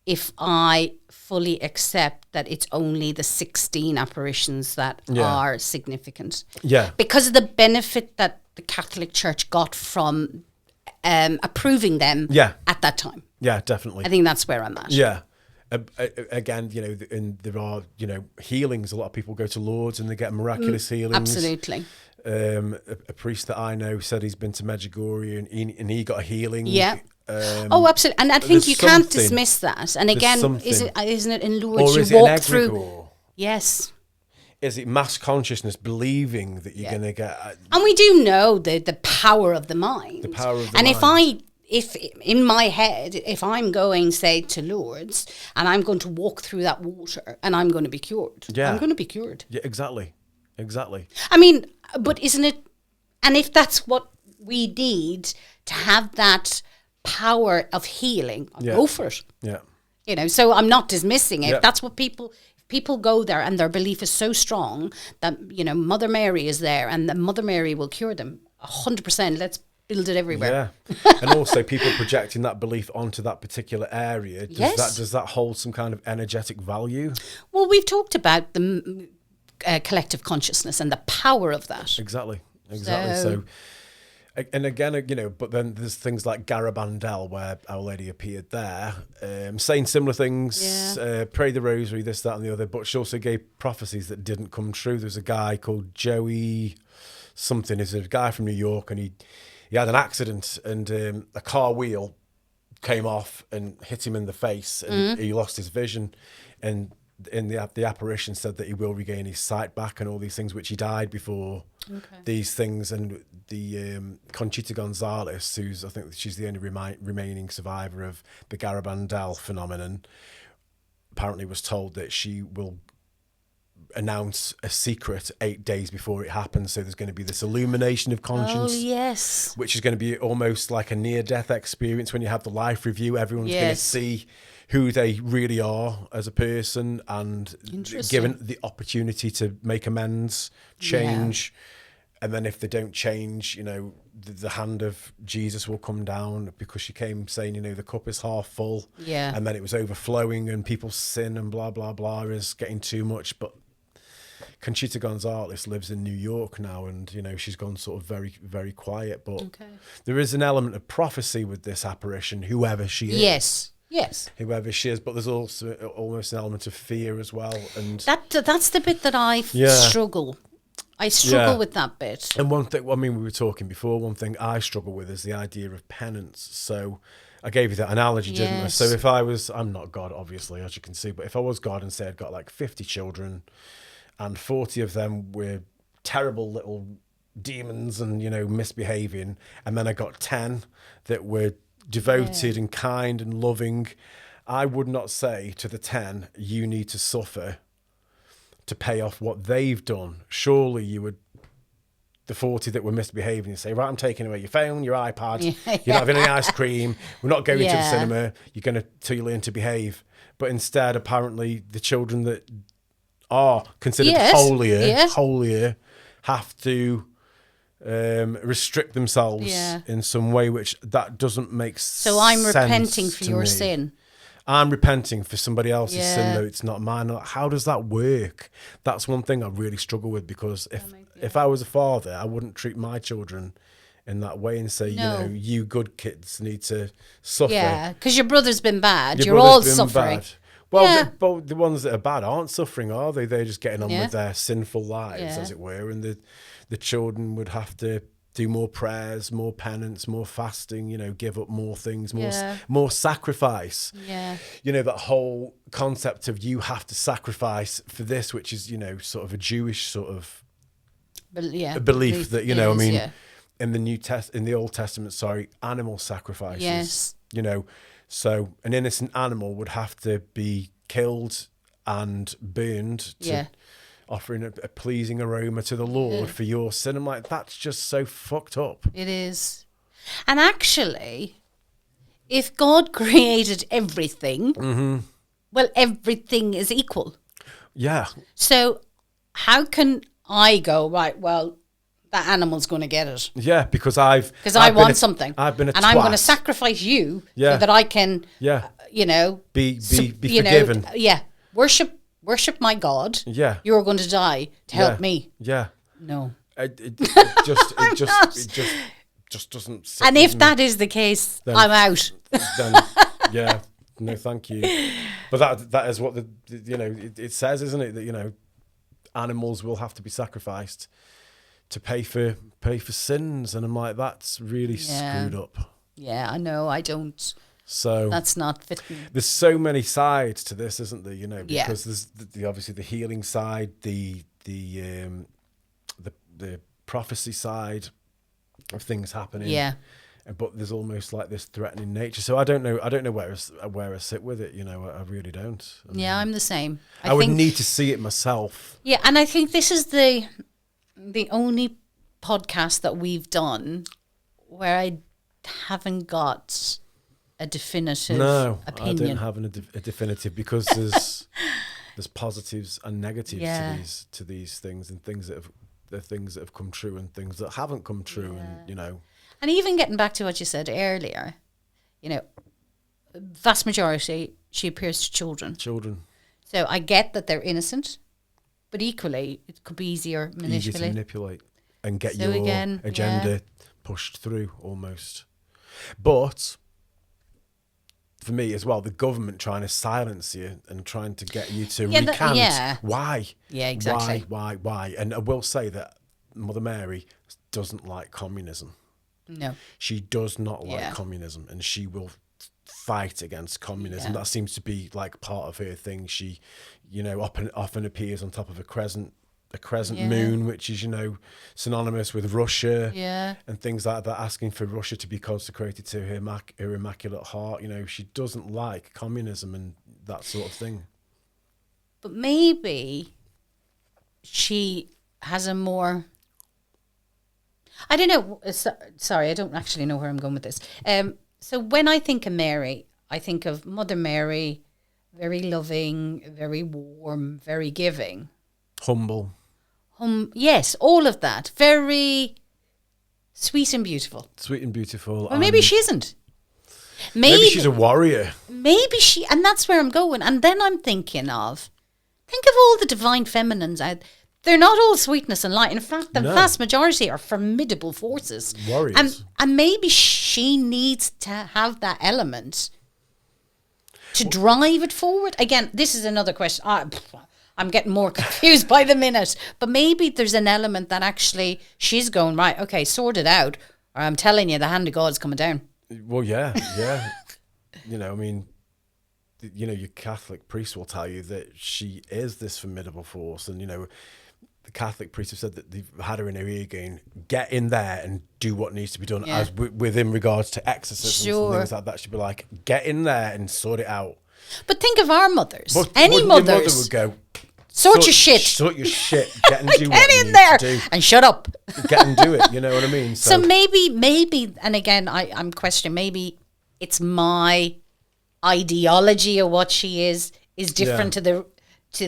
if I fully accept that it's only the 16 apparitions that are significant. Yeah. Because of the benefit that the Catholic Church got from approving them at that time. Yeah, definitely. I think that's where I'm at. Yeah. Again, and there are, healings. A lot of people go to Lourdes and they get miraculous healings. Absolutely. A priest that I know said he's been to Medjugorje and he got a healing. Yeah. Absolutely. And I think you can't dismiss that. And again, isn't it in Lourdes? Or is you it walk an through. egregore? Yes. Is it mass consciousness believing that you're going to get... and we do know the power of the mind. The power of the mind. And if in my head, if I'm going, say, to Lourdes and I'm going to walk through that water and I'm going to be cured. Yeah. I'm going to be cured. Yeah, exactly. I mean, but isn't it... And if that's what we need to have that power of healing, I'll go for it. Yeah. So I'm not dismissing it. That's what people go there and their belief is so strong that, Mother Mary is there and the Mother Mary will cure them. 100%. Let's build it everywhere. Yeah. And also people projecting that belief onto that particular area. Does that hold some kind of energetic value? Well, we've talked about the collective consciousness and the power of that. Exactly. So and again, but then there's things like Garabandal where Our Lady appeared there, saying similar things, pray the rosary, this, that and the other, but she also gave prophecies that didn't come true. There's a guy called Joey something, he's a guy from New York, and he had an accident and a car wheel came off and hit him in the face and he lost his vision. And in the apparition said that he will regain his sight back and all these things, which he died before these things. And the Conchita Gonzalez, I think she's the only remaining survivor of the Garabandal phenomenon, apparently was told that she will announce a secret 8 days before it happens. So there's going to be this illumination of conscience. Oh, yes. Which is going to be almost like a near-death experience. When you have the life review, everyone's going to see who they really are as a person and given the opportunity to make amends, change. And then if they don't change, the hand of Jesus will come down, because she came saying, the cup is half full. Yeah. And then it was overflowing and people's sin and blah, blah, blah is getting too much. But Conchita Gonzalez lives in New York now, and she's gone sort of very, very quiet. But there is an element of prophecy with this apparition, whoever she is. Yes. Whoever she is, but there's also almost an element of fear as well, and that's the bit that I struggle. I struggle with that bit. And one thing, we were talking before. One thing I struggle with is the idea of penance. So I gave you that analogy, didn't I? So if I'm not God, obviously, as you can see, but if I was God and say I'd got like 50 children, and 40 of them were terrible little demons and, misbehaving. And then I got 10 that were devoted and kind and loving. I would not say to the 10, you need to suffer to pay off what they've done. Surely you would, the 40 that were misbehaving, you say, right, I'm taking away your phone, your iPad, you're not having any ice cream, we're not going to the cinema, you're going to, till you learn to behave. But instead, apparently, the children that are considered holier have to restrict themselves in some way, which that doesn't make sense. So I'm repenting for your sin. I'm repenting for somebody else's sin, though it's not mine. How does that work? That's one thing I really struggle with, because if I was a father, I wouldn't treat my children in that way and say, No. you know, you good kids need to suffer. Yeah, because your brother's been bad. Your You're all brother's been suffering. bad. Well, Yeah. but the ones that are bad aren't suffering, are they? They're just getting on Yeah. with their sinful lives, Yeah. as it were. And the children would have to do more prayers, more penance, more fasting, you know, give up more things, Yeah. more sacrifice. Yeah. You know, that whole concept of you have to sacrifice for this, which is, you know, sort of a Jewish sort of Yeah. belief that, you it know, I is, mean, yeah. in the Old Testament, animal sacrifices. Yes. You know, so an innocent animal would have to be killed and burned to Yeah. offering a pleasing aroma to the Lord for your sin. I'm like, that's just so fucked up. It is. And actually, if God created everything, well, everything is equal. Yeah. So how can I go, right, well, that animal's going to get it? Yeah, because Because I want something. I've been a and I'm going to twat. sacrifice you Yeah. so that I can, Yeah. you know, Be you forgiven. know, yeah, worship my God. Yeah. You're going to die to help me. Yeah. No. It just doesn't sit And with if me. that is the case, Then- I'm out. Then yeah, no, thank you. But that is what the you know it says, isn't it? That, you know, animals will have to be sacrificed to pay for sins, and I'm like, that's really Yeah. screwed up. Yeah, I know. I don't. So That's not fitting. there's so many sides to this, isn't there? You know, Yeah. because there's obviously the healing side, the prophecy side of things happening. Yeah. But there's almost like this threatening nature. So I don't know where I sit with it. You know, I really don't. I mean, Yeah, I'm the same. I would think, need to see it myself. Yeah, and I think this is the only podcast that we've done where I haven't got a definitive No, opinion. I don't have a definitive, because there's positives and negatives Yeah. to these things, and things that have come true and things that haven't come true, and you know. And even getting back to what you said earlier, you know, vast majority, she appears to children. So I get that they're innocent, but equally, it could be easier Easy to manipulate. manipulate and get So your again, agenda pushed through almost. But for me as well, the government trying to silence you and trying to get you to recant. Why? Yeah, exactly. Why? And I will say that Mother Mary doesn't like communism. No. She does not like Yeah. communism, and she will fight against communism. Yeah. That seems to be like part of her thing. She, you know, often appears on top of a crescent Yeah. moon, which is, you know, synonymous with Russia. Yeah. And things like that, asking for Russia to be consecrated to her Immaculate Heart. You know, she doesn't like communism and that sort of thing. But maybe she has a more... I don't know. Sorry, I don't actually know where I'm going with this. So when I think of Mary, I think of Mother Mary, very loving, very warm, very giving. Humble. Yes, all of that. Very sweet and beautiful. Sweet and beautiful. Well, maybe she isn't. Maybe she's a warrior. Maybe she, and that's where I'm going. And then I'm thinking of all the divine feminines out. They're not all sweetness and light. In fact, the vast majority are formidable forces. Warriors. And maybe she needs to have that element to drive it forward. Again, this is another question. I'm getting more confused by the minute. But maybe there's an element that actually she's going, right, okay, sort it out, or I'm telling you, the hand of God's coming down. Well, yeah. You know, I mean, you know, your Catholic priest will tell you that she is this formidable force. And, you know, the Catholic priests have said that they've had her in her ear again, get in there and do what needs to be done. Yeah. As within regards to exorcisms Sure. and things like that, she'd be like, get in there and sort it out. But think of our mothers. But Any your mother mothers. would go, Sort your shit. Sort your shit. Get and do what Get you in need there to do. and shut up. Get and do it. You know what I mean? So maybe, and again, I'm questioning, maybe it's my ideology of what she is different to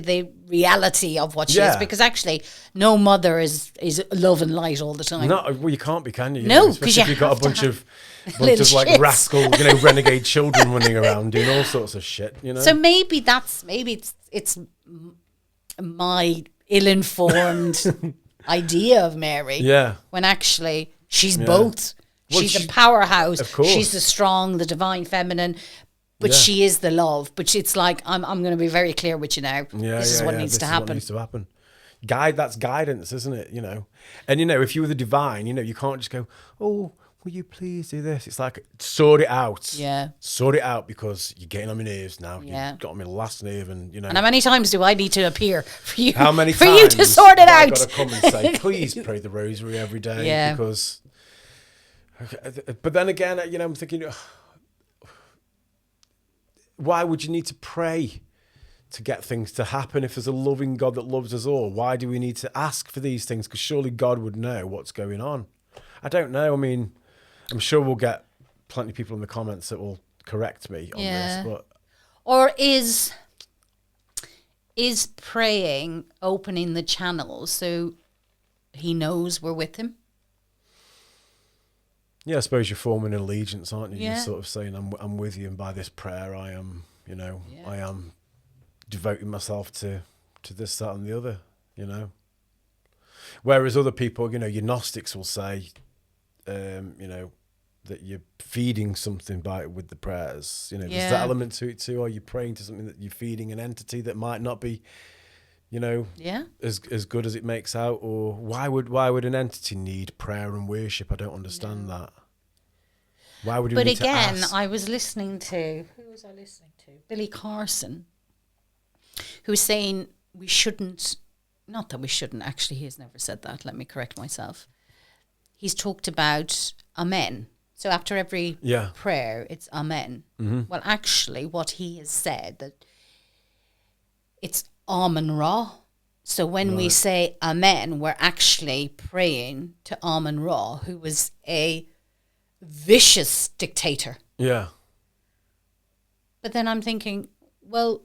the reality of what she is, because actually no mother is love and light all the time. No, well, you can't be, can you? No, Especially 'cause you if you've got have a to bunch have of little like shits. rascal, you know, renegade children running around doing all sorts of shit. You know. So maybe it's my ill-informed idea of Mary. Yeah. When actually She's both. Well, she's a powerhouse. Of course. She's the strong, the divine feminine, but she is the love. But it's like, I'm going to be very clear with you now. This is what needs to happen. What needs to happen. That's guidance, isn't it? And if you were the divine, you can't just go, oh, will you please do this? It's like, sort it out. Yeah. Sort it out, because you're getting on my nerves now. Yeah. You've got on my last nerve, and And how many times do I need to appear for you? How many for times you to sort it out? I've got to come and say, please pray the rosary every day. Yeah. Because, but then again, I'm thinking, why would you need to pray to get things to happen if there's a loving God that loves us all? Why do we need to ask for these things? Because surely God would know what's going on. I don't know. I mean, I'm sure we'll get plenty of people in the comments that will correct me on this. But or is praying opening the channel so he knows we're with him? Yeah, I suppose you're forming an allegiance, aren't you? Yeah. You're sort of saying, I'm with you, and by this prayer, I am, I am devoting myself to this, that, and the other, Whereas other people, your Gnostics will say, that you're feeding something with the prayers. There's that element to it too. Or you're praying to something that you're feeding an entity that might not be, as good as it makes out. Or why would an entity need prayer and worship? I don't understand that. Why would you? But need again, to ask? I was listening to, who was I listening to? Billy Carson, who was saying we shouldn't. Not that we shouldn't. Actually, he has never said that. Let me correct myself. He's talked about amen. So after every prayer, it's amen. Mm-hmm. Well, actually, what he has said, that it's Amen Ra. So when we say amen, we're actually praying to Amen Ra, who was a vicious dictator. Yeah. But then I'm thinking, well,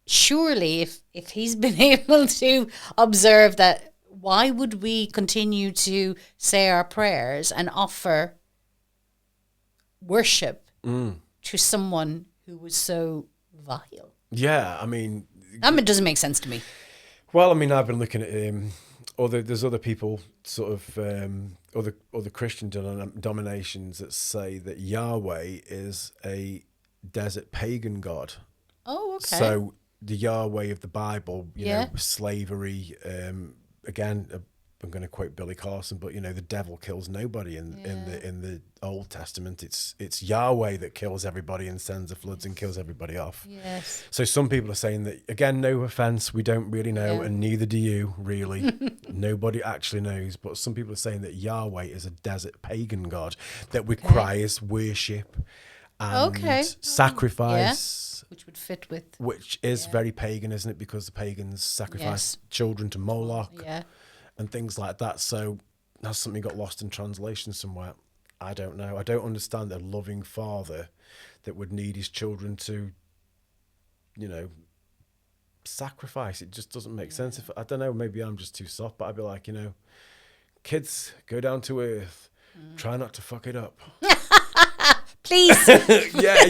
surely if he's been able to observe that, why would we continue to say our prayers and offer worship to someone who was so vile? Yeah, I mean... It doesn't make sense to me. Well, I mean, I've been looking at there's other people, sort of, other Christian denominations that say that Yahweh is a desert pagan god. Oh, okay. So the Yahweh of the Bible, you know, slavery, again, I'm going to quote Billy Carson, but the devil kills nobody in the Old Testament. It's Yahweh that kills everybody and sends the floods and kills everybody off. Yes. So some people are saying that, again, no offense, we don't really know, and neither do you, really. Nobody actually knows, but some people are saying that Yahweh is a desert pagan god that requires worship and sacrifice. Which would fit with... Which is very pagan, isn't it? Because the pagans sacrifice children to Moloch. Yeah. And things like that. So has something got lost in translation somewhere? I don't know. I don't understand a loving father that would need his children to, sacrifice. It just doesn't make sense. I don't know, maybe I'm just too soft, but I'd be like, kids, go down to earth. Try not to fuck it up. Please. Yeah,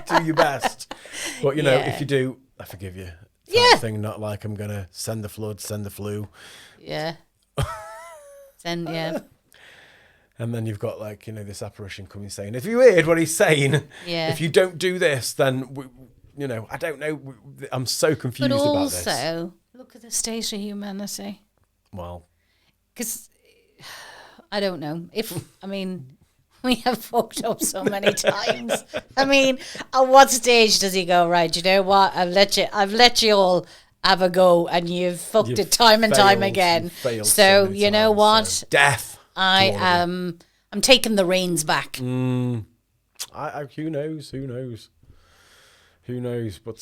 do your best. But, if you do, I forgive you. Thing, not like I'm gonna send the flood, send the flu. Yeah. And then you've got this apparition coming saying, "If you heard what he's saying, if you don't do this, then I don't know. I'm so confused about this." But also, look at the state of humanity. Well, because I don't know we have fucked up so many times. At what stage does he go, right, you know what? I've let you all have a go and you've fucked it time and time again. So you know what? So death. I'm taking the reins back. Who knows? But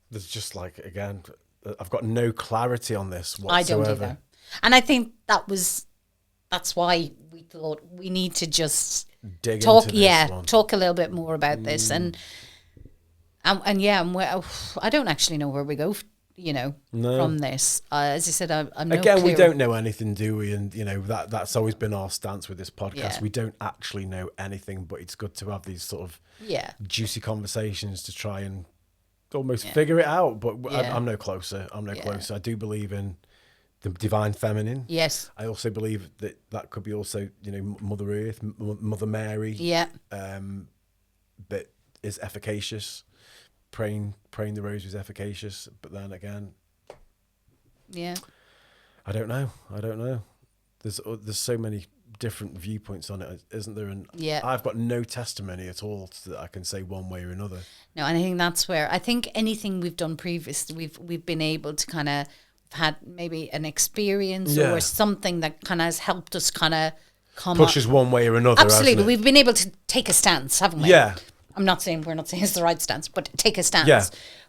there's just again, I've got no clarity on this whatsoever. I don't either. And I think that's why we thought we need to just talk a little bit more about this and I don't actually know where we go from this. As I said, I'm again, we don't know anything, do we? And that's always been our stance with this podcast. We don't actually know anything, but it's good to have these sort of juicy conversations to try and almost figure it out. But I'm no closer. I do believe in the divine feminine. Yes. I also believe that that could be also, you know, Mother Earth, Mother Mary. Yeah. But is efficacious. Praying the rosary is efficacious. But then again, yeah, I don't know. There's so many different viewpoints on it, isn't there? And yeah. I've got no testimony at all that I can say one way or another. No, and I think that's where I think anything we've done previously, we've been able to kind of had maybe an experience or something that kind of has helped us kind of come pushes one way or another. Absolutely, we've been able to take a stance, haven't we? Yeah. We're not saying it's the right stance, but take a stance. Yeah.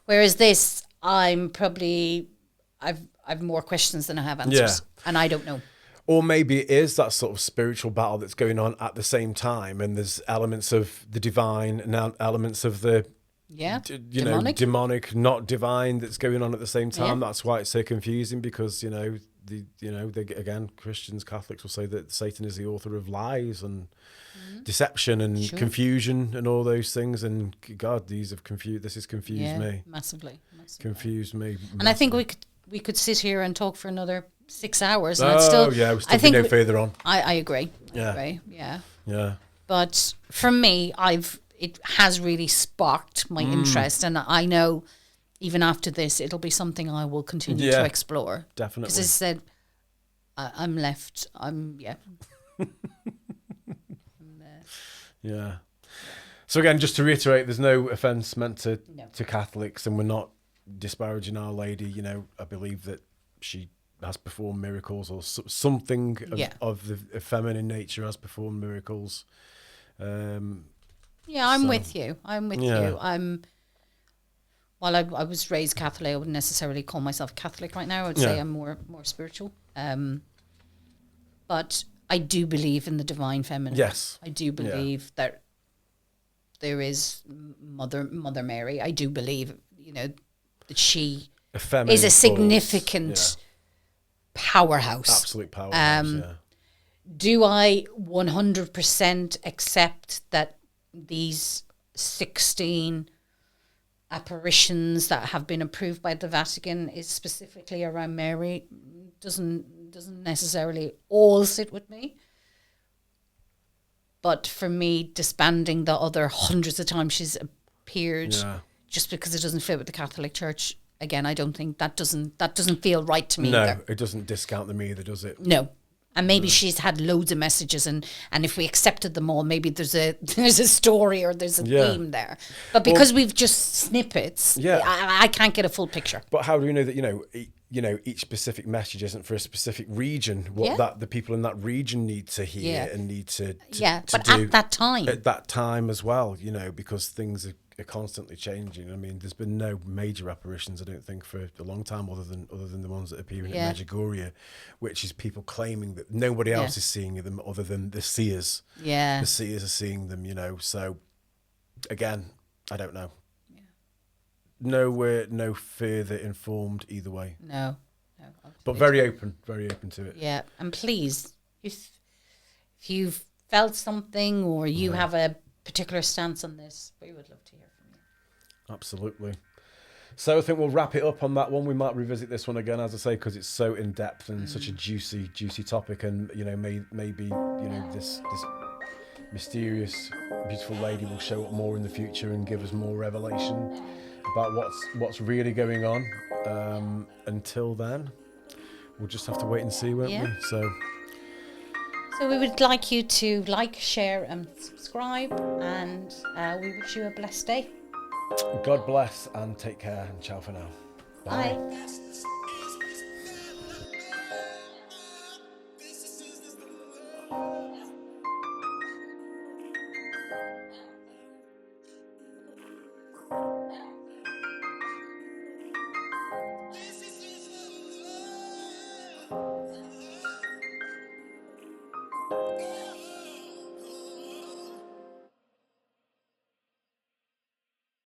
Whereas this, I've more questions than I have answers, and I don't know. Or maybe it is that sort of spiritual battle that's going on at the same time, and there's elements of the divine and elements of the demonic, not divine, that's going on at the same time. That's why it's so confusing, because again, Christians, Catholics will say that Satan is the author of lies and deception and confusion and all those things. And God, this has confused me massively. Confused me, massively. And I think we could sit here and talk for another 6 hours. And we'll still be no further on. I agree. Yeah. But for me, it has really sparked my interest, and I know even after this, it'll be something I will continue to explore. Definitely. Because as I said, I'm left. Yeah. So again, just to reiterate, there's no offence meant to Catholics, and we're not disparaging Our Lady. You know, I believe that she has performed miracles, or something of the feminine nature has performed miracles. I'm with you. While I was raised Catholic, I wouldn't necessarily call myself Catholic right now. I would say I'm more spiritual. But I do believe in the divine feminine. Yes. I do believe that there is Mother Mary. I do believe, that she is a significant powerhouse. Absolute powerhouse, Do I 100% accept that these 16 apparitions that have been approved by the Vatican is specifically around Mary? Doesn't necessarily all sit with me. But for me, disbanding the other hundreds of times she's appeared just because it doesn't fit with the Catholic Church, again, I don't think that doesn't feel right to me. No, it doesn't discount them either, does it? No. And maybe she's had loads of messages, and if we accepted them all, maybe there's a story or there's a theme there. But because we've just snippets, I can't get a full picture. But how do we know that each specific message isn't for a specific region? What that the people in that region need to hear and need to but do at that time as well, because things are constantly changing. I mean, there's been no major apparitions, I don't think, for a long time, other than the ones that appear in Medjugorje, which is people claiming that nobody else is seeing them other than the seers. Yeah, the seers are seeing them. So again, I don't know. No further informed either way. No. But very open to it. Yeah, and please, if you've felt something or you have a particular stance on this, we would love to hear from you. Absolutely. So I think we'll wrap it up on that one. We might revisit this one again, as I say, because it's so in depth and such a juicy topic, and maybe this mysterious, beautiful lady will show up more in the future and give us more revelation about what's really going on. Until then, we'll just have to wait and see, won't we? So we would like you to like, share and subscribe, and we wish you a blessed day. God bless and take care, and ciao for now. Bye. Bye.